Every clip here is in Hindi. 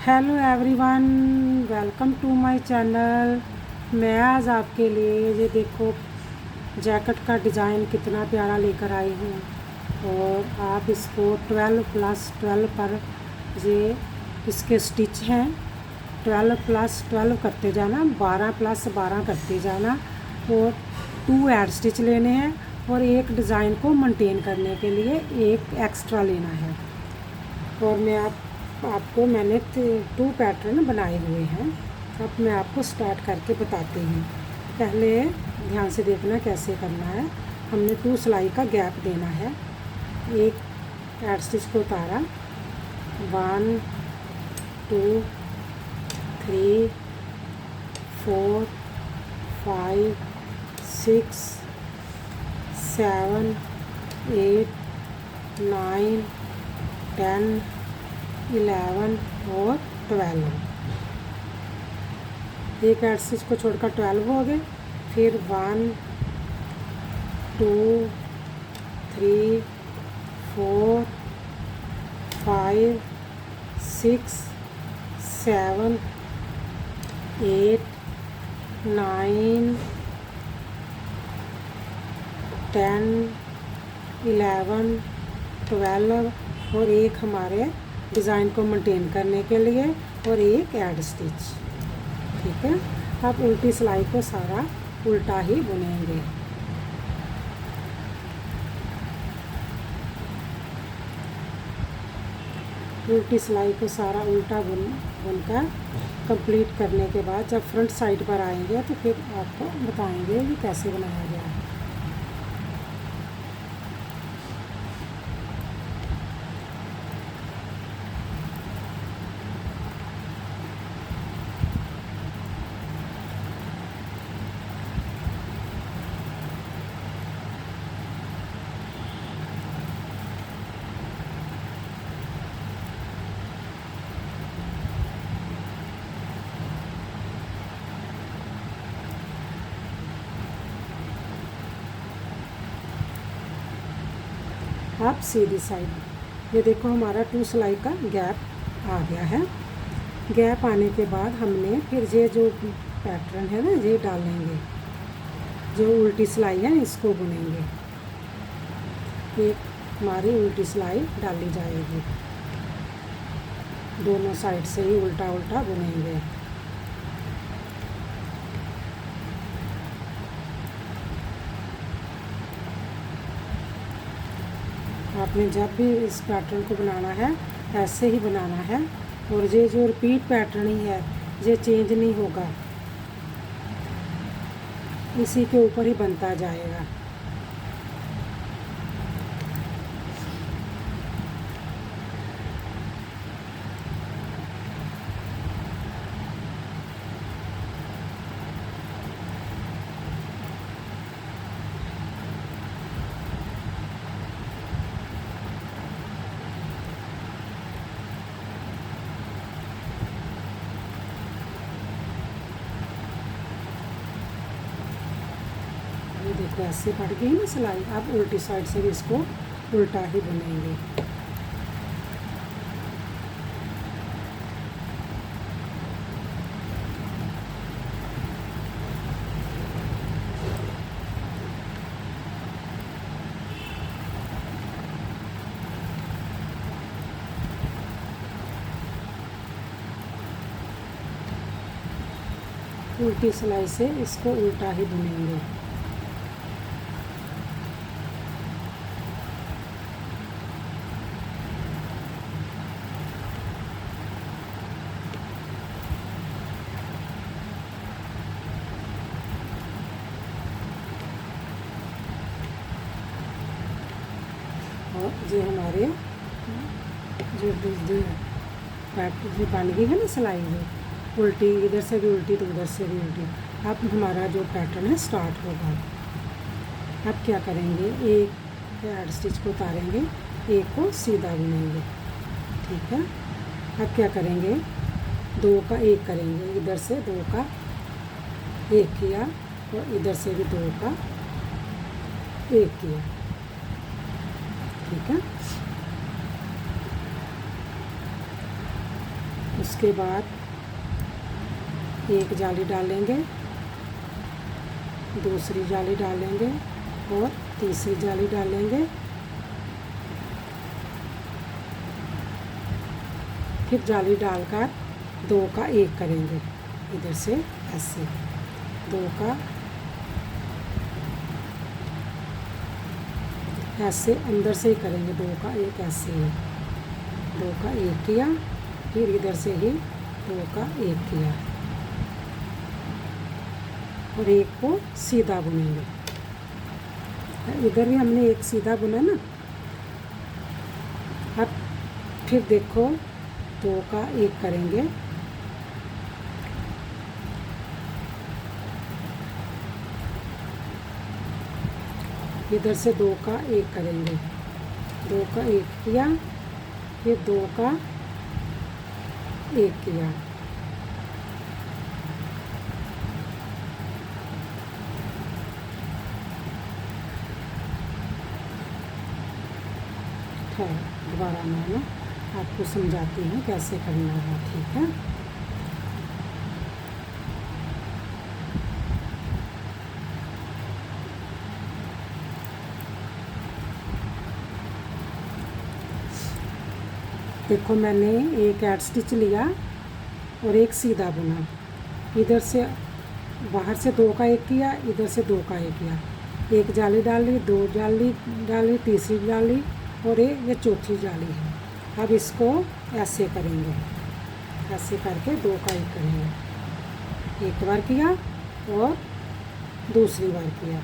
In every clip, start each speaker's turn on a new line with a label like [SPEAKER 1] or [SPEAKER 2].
[SPEAKER 1] Hello everyone, welcome to my channel. मैं आज आपके लिए ये देखो जैकेट का डिज़ाइन कितना प्यारा लेकर आई हूँ। और आप इसको 12+12 पर ये इसके स्टिच हैं। 12+12 करते जाना, 12+12 करते जाना और 2 ऐड स्टिच लेने हैं और एक डिज़ाइन को मेंटेन करने के लिए एक एक्स्ट्रा लेना है। और आपको मैंने 2 पैटर्न बनाए हुए हैं। अब मैं आपको स्टार्ट करके बताती हूँ। पहले ध्यान से देखना कैसे करना है। हमने 2 सिलाई का गैप देना है। एक ऐड स्टिच को उतारा, 1 2 3 4 5 6 7 8 9 10 11 और 12। एक ऐड स्टिच को छोड़कर 12 हो गए। फिर 1 2 3 4 5 6 7 8 9 10 11 12 और एक हमारे डिज़ाइन को मेंटेन करने के लिए और एक ऐड स्टिच। ठीक है, अब उल्टी सिलाई को सारा उल्टा ही बुनेंगे। उल्टी सिलाई को सारा उल्टा बुनकर कंप्लीट करने के बाद जब फ्रंट साइड पर आएंगे तो फिर आपको बताएंगे कि कैसे बनाया गया है। अब सीधी साइड ये देखो हमारा 2 सिलाई का गैप आ गया है। गैप आने के बाद हमने फिर ये जो पैटर्न है ना ये डालेंगे, जो उल्टी सिलाई है इसको बुनेंगे। एक हमारी उल्टी सिलाई डाली जाएगी, दोनों साइड से ही उल्टा उल्टा बुनेंगे। आपने जब भी इस पैटर्न को बनाना है ऐसे ही बनाना है और ये जो रिपीट पैटर्न ही है ये चेंज नहीं होगा, इसी के ऊपर ही बनता जाएगा। ये देखो ऐसे बढ़ गई ना सिलाई। अब उल्टी साइड से भी इसको उल्टा ही बुनेंगे। उल्टी सिलाई से इसको उल्टा ही बुनेंगे। और जो हमारे जो जो बन गई है ना सिलाई, जो उल्टी इधर से भी उल्टी तो उधर से भी उल्टी। अब हमारा जो पैटर्न है स्टार्ट होगा। अब क्या करेंगे, एक ऐड स्टिच को उतारेंगे, एक को सीधा बुनेंगे। ठीक है, अब क्या करेंगे, 2 का 1 करेंगे। इधर से 2 का 1 किया और इधर से भी 2 का 1 किया। ठीक है, उसके बाद एक जाली डालेंगे, दूसरी जाली डालेंगे और तीसरी जाली डालेंगे। फिर जाली डालकर दो का एक करेंगे, इधर से ऐसे दो का ऐसे अंदर से ही करेंगे, दो का एक ऐसे ही, दो का एक किया, फिर इधर से ही दो का एक किया और एक को सीधा बुनेंगे। इधर भी हमने एक सीधा बुना ना। अब फिर देखो दो का एक करेंगे, इधर से दो का एक करेंगे, दो का एक किया, फिर दो का एक किया, दोबारा मैं ना आपको समझाती हूँ कैसे करना है, ठीक है। देखो मैंने एक ऐड स्टिच लिया और एक सीधा बुना, इधर से बाहर से दो का एक किया, इधर से दो का एक किया, एक जाली डाली, दो जाली डाली, तीसरी जाली और ये चौथी जाली है। अब इसको ऐसे करेंगे, ऐसे करके दो का एक करेंगे, एक बार किया और दूसरी बार किया।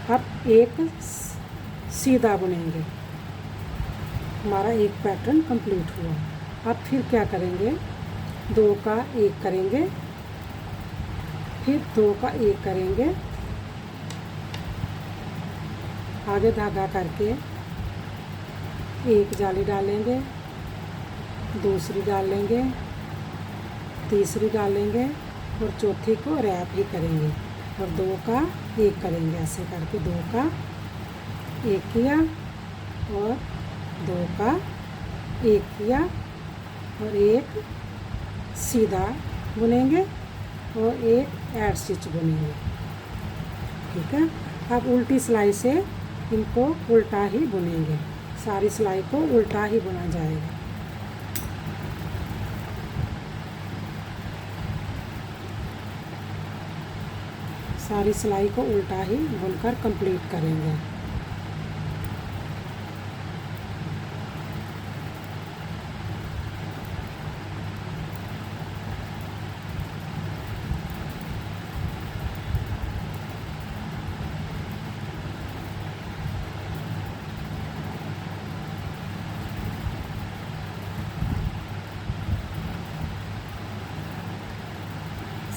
[SPEAKER 1] अब एक सीधा बुनेंगे, हमारा एक पैटर्न कंप्लीट हुआ। अब फिर क्या करेंगे, दो का एक करेंगे, फिर दो का एक करेंगे, आगे धागा करके एक जाली डालेंगे, दूसरी डालेंगे, तीसरी डालेंगे और चौथी को रैप ही करेंगे और दो का एक करेंगे। ऐसे करके दो का एक किया और दो का एक किया और एक सीधा बुनेंगे और एक ऐड स्टिच बुनेंगे, ठीक है। अब उल्टी सिलाई से इनको उल्टा ही बुनेंगे, सारी सिलाई को उल्टा ही बुना जाएगा। सारी सिलाई को उल्टा ही बुनकर कंप्लीट करेंगे।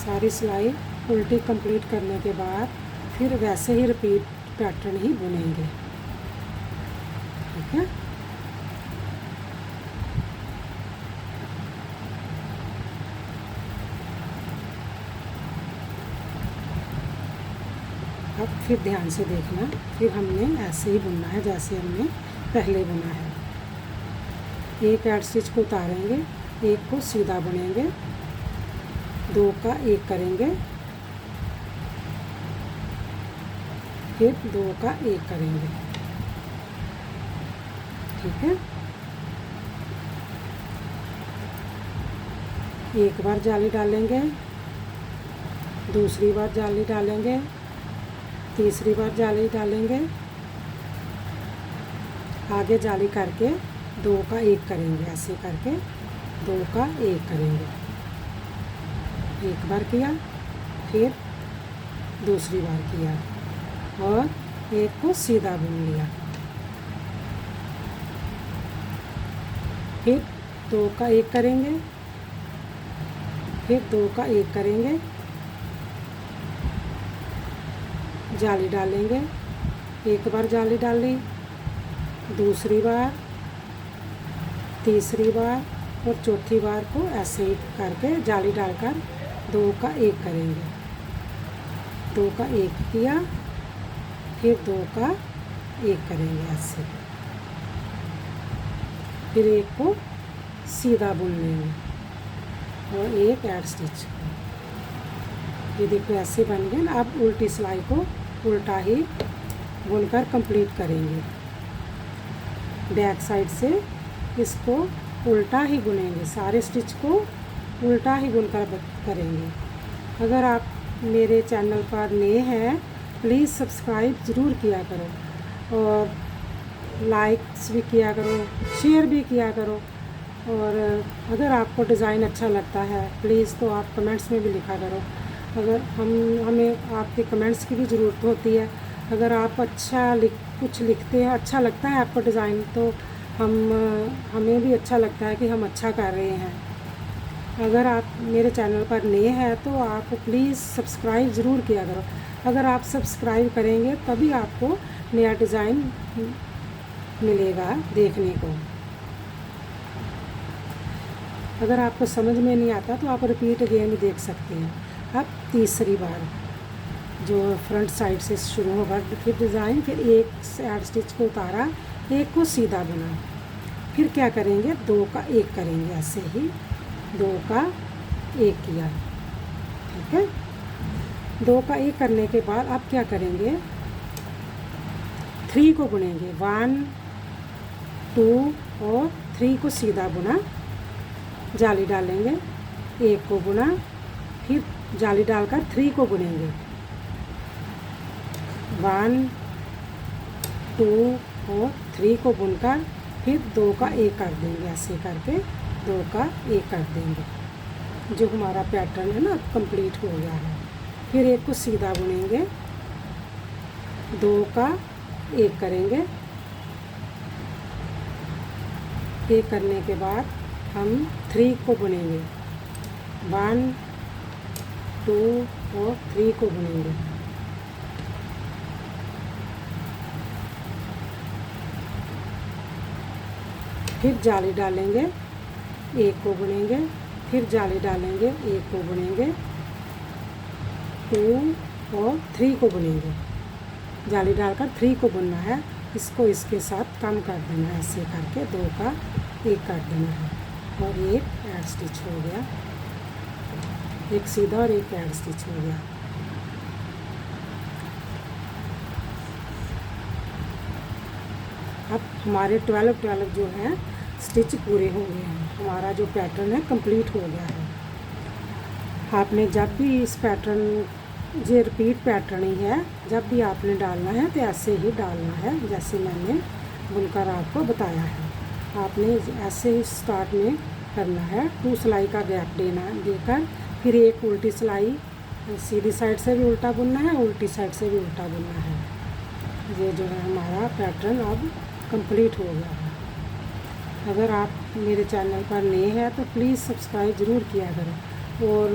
[SPEAKER 1] सारी सिलाई उल्टी कंप्लीट करने के बाद फिर वैसे ही रिपीट पैटर्न ही बुनेंगे, ठीक है। अब फिर ध्यान से देखना, फिर हमने ऐसे ही बुनना है जैसे हमने पहले बुना है। एक ऐड स्टिच को उतारेंगे, एक को सीधा बुनेंगे, दो का एक करेंगे, फिर दो का एक करेंगे, ठीक है। एक बार जाली डालेंगे, दूसरी बार जाली डालेंगे, तीसरी बार जाली डालेंगे, आगे जाली करके दो का एक करेंगे, ऐसे करके दो का एक करेंगे। एक बार किया, फिर दूसरी बार किया और एक को सीधा बुन लिया, फिर दो का एक करेंगे, फिर दो का एक करेंगे, जाली डालेंगे, एक बार जाली डाली, दूसरी बार, तीसरी बार और चौथी बार को ऐसे ही करके जाली डालकर दो का एक करेंगे, दो का एक किया, फिर 2 का 1 करेंगे ऐसे, फिर एक को सीधा बुन लेंगे और एक ऐड स्टिच। ये देखो ऐसे बन गए ना। अब उल्टी सिलाई को उल्टा ही बुनकर कंप्लीट करेंगे। बैक साइड से इसको उल्टा ही बुनेंगे, सारे स्टिच को उल्टा ही बुनकर करेंगे। अगर आप मेरे चैनल पर नए हैं प्लीज़ सब्सक्राइब ज़रूर किया करो और लाइक्स भी किया करो, शेयर भी किया करो। और अगर आपको डिज़ाइन अच्छा लगता है प्लीज़ तो आप कमेंट्स में भी लिखा करो। अगर हमें आपके कमेंट्स की भी ज़रूरत होती है। अगर आप कुछ लिखते हैं, अच्छा लगता है आपको डिज़ाइन, तो हमें भी अच्छा लगता है कि हम अच्छा कर रहे हैं। अगर आप मेरे चैनल पर नए हैं तो आप प्लीज़ सब्सक्राइब ज़रूर किया करो। अगर आप सब्सक्राइब करेंगे तभी आपको नया डिज़ाइन मिलेगा देखने को। अगर आपको समझ में नहीं आता तो आप रिपीट अगेन भी देख सकते हैं। अब तीसरी बार जो फ्रंट साइड से शुरू होगा, फिर डिज़ाइन, फिर एक साइड स्टिच को उतारा, एक को सीधा बुना, फिर क्या करेंगे 2 का 1 करेंगे ऐसे ही, 2 का 1 किया, ठीक है। 2 का 1 करने के बाद अब क्या करेंगे 3 को बुनेंगे, 1 2 और 3 को सीधा बुना, जाली डालेंगे, 1 को बुना, फिर जाली डालकर 3 को बुनेंगे, 1 2 और 3 को बुनकर फिर 2 का 1 कर देंगे, ऐसे करके 2 का 1 कर देंगे। जो हमारा पैटर्न है ना कंप्लीट हो गया है। फिर 1 को सीधा बुनेंगे, 2 का 1 करेंगे, 1 करने के बाद हम 3 को बुनेंगे, 1 2 और 3 को बुनेंगे, फिर जाली डालेंगे, 1 को बुनेंगे, फिर जाली डालेंगे, 1 को बुनेंगे, 2 और 3 को बुनेंगे, जाली डालकर 3 को बुनना है। इसको इसके साथ कम कर देना है, ऐसे करके 2 का 1 कर देना है और एक ऐड स्टिच हो गया, एक सीधा और एक ऐड स्टिच हो गया। अब हमारे 12 जो हैं स्टिच पूरे हो गए हैं, हमारा जो पैटर्न है कंप्लीट हो गया है। आपने जब भी इस पैटर्न, ये रिपीट पैटर्न ही है, जब भी आपने डालना है तो ऐसे ही डालना है जैसे मैंने बुनकर आपको बताया है। आपने ऐसे ही स्टार्ट में करना है, 2 सिलाई का गैप देकर फिर एक उल्टी सिलाई, सीधी साइड से भी उल्टा बुनना है, उल्टी साइड से भी उल्टा बुनना है। ये जो है हमारा पैटर्न अब कंप्लीट हो गया है। अगर आप मेरे चैनल पर नए हैं तो प्लीज़ सब्सक्राइब ज़रूर किया करो और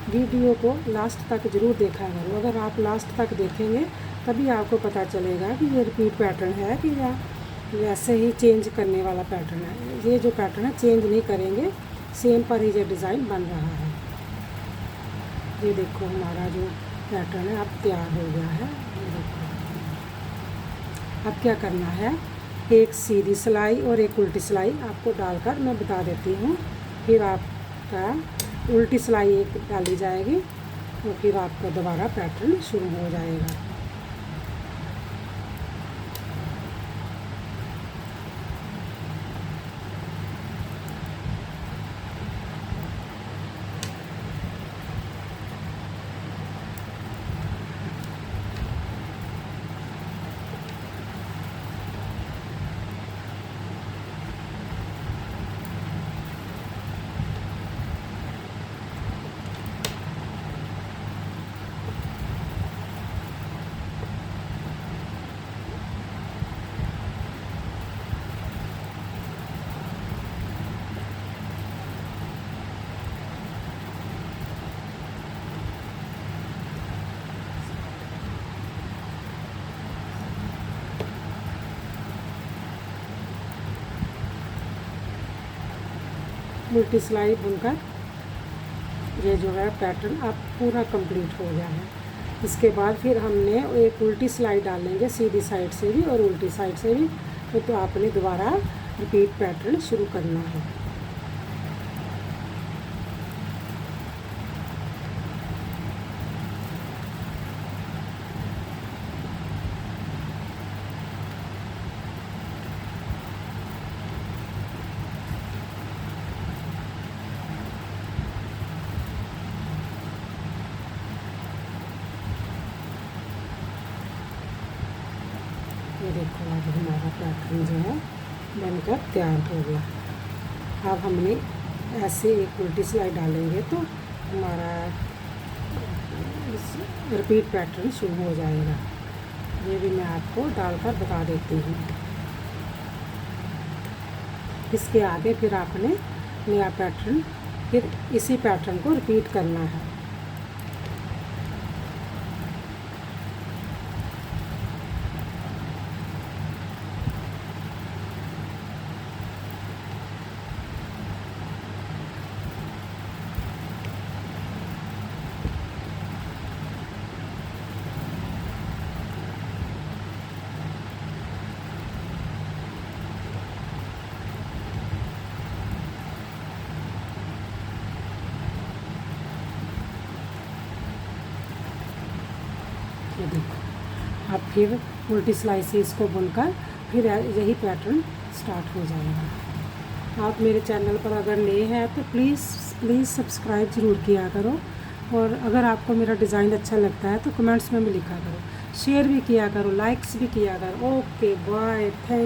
[SPEAKER 1] वीडियो को लास्ट तक ज़रूर देखा करो। अगर आप लास्ट तक देखेंगे तभी आपको पता चलेगा कि ये रिपीट पैटर्न है कि या वैसे ही चेंज करने वाला पैटर्न है। ये जो पैटर्न है चेंज नहीं करेंगे, सेम पर ही ये डिज़ाइन बन रहा है। ये देखो हमारा जो पैटर्न है अब तैयार हो गया है। ये देखो अब क्या करना है, एक सीधी सिलाई और एक उल्टी सिलाई आपको डालकर मैं बता देती हूँ। फिर आपका उल्टी सिलाई एक डाली जाएगी और फिर आपका दोबारा पैटर्न शुरू हो जाएगा। उल्टी सिलाई बुनकर ये जो है पैटर्न अब पूरा कंप्लीट हो गया है। इसके बाद फिर हमने एक उल्टी सिलाई डालेंगे, सीधी साइड से भी और उल्टी साइड से भी। तो आपने दोबारा रिपीट पैटर्न शुरू करना है। ये देखो अब हमारा पैटर्न जो है बनकर तैयार हो गया। अब हमने ऐसे एक उल्टी सिलाई डालेंगे तो हमारा रिपीट पैटर्न शुरू हो जाएगा। ये भी मैं आपको डालकर बता देती हूँ। इसके आगे फिर आपने नया पैटर्न, फिर इसी पैटर्न को रिपीट करना है। ये देखो अब फिर उल्टी सिलाई से इसको बुनकर फिर यही पैटर्न स्टार्ट हो जाएगा। आप मेरे चैनल पर अगर नए हैं तो प्लीज़ सब्सक्राइब ज़रूर किया करो, और अगर आपको मेरा डिज़ाइन अच्छा लगता है तो कमेंट्स में भी लिखा करो, शेयर भी किया करो, लाइक्स भी किया करो। Okay bye, thank